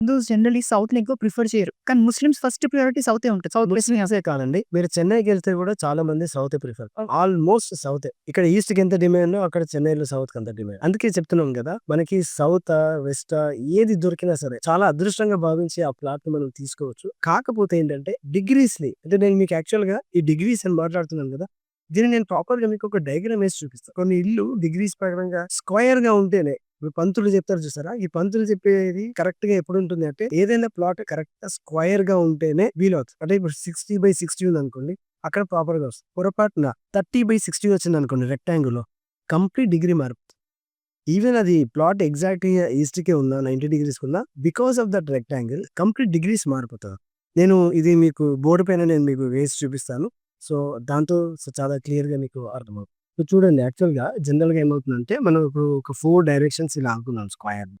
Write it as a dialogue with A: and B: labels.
A: Hindus generally సౌత్‌ని ఎక్కువ prefer చేయరు. కానీ ముస్లిమ్స్ ఫస్ట్ ప్రయారిటీ సౌతే ఉంటది. సౌత్ వెస్ట్
B: ముస్లిమ్సే కాదండి. మీరు చెన్నైకెళ్తే గూడా చాలా మంది సౌతే ప్రిఫర్. ఆల్‌మోస్ట్ సౌతే. ఇక్కడ ఈస్ట్‌కి ఎంత డిమాండో అక్కడ చెన్నైలో సౌత్‌కి అంత డిమాండ్. అందుకే చెప్తున్నాం గదా! మనకి సౌతా, వెస్టా ఏది దొరికినా సరే చాలా అదృష్టంగా భావించి ఆ ప్లాట్‌ని మనం తీసుకోవచ్చు. కాకపోతే ఏంటంటే డిగ్రీస్‌ని అంటే నేను మీకు యాక్చువల్‌గా ఈ డిగ్రీస్ అని మాట్లాడుతున్నాను గదా! దీన్ని నేను ప్రాపర్‌గా మీకు ఒక డయాగ్రామ్ ఏసి చూపిస్తా. కొన్ని ఇల్లు డిగ్రీస్ ప్రకారంగా స్క్వేర్‌గా ఉంటేనే ఇప్పుడు పంతులు చెప్తారు చూసారా? ఈ పంతులు చెప్పేది కరెక్ట్‌గా ఎప్పుడుంటుంది అంటే ఏదైనా ప్లాట్ కరెక్ట్‌గా స్క్వేర్‌గా ఉంటేనే వీలవుతది. అంటే ఇప్పుడు 60/60 ఉందనుకోండి. అక్కడ ప్రాపర్‌గా వస్తది. పొరపాటున 30/60 వచ్చిందనుకోండి రెక్టాంగిల్‌లో కంప్లీట్ డిగ్రీ మారిపోతది. ఈవెన్ అది ప్లాట్ ఎగ్జాక్ట్‌గా ఈస్ట్‌కే ఉన్నా 90 డిగ్రీస్‌కి ఉన్నా because of that rectangle complete degrees మారిపోతది. నేను ఇది మీకు బోర్డ్ పైన నేను మీకు వేసి చూపిస్తాను. సో, దాంతో చాలా క్లియర్‌గా మీకు అర్థమవుతుంది. సో, చూడండి యాక్చువల్‌గా జనరల్‌గా ఏమవుతుందంటే మనం ఇప్పుడు ఒక 4 డైరెక్షన్స్ ఇలా అనుకున్నాం స్క్వేర్.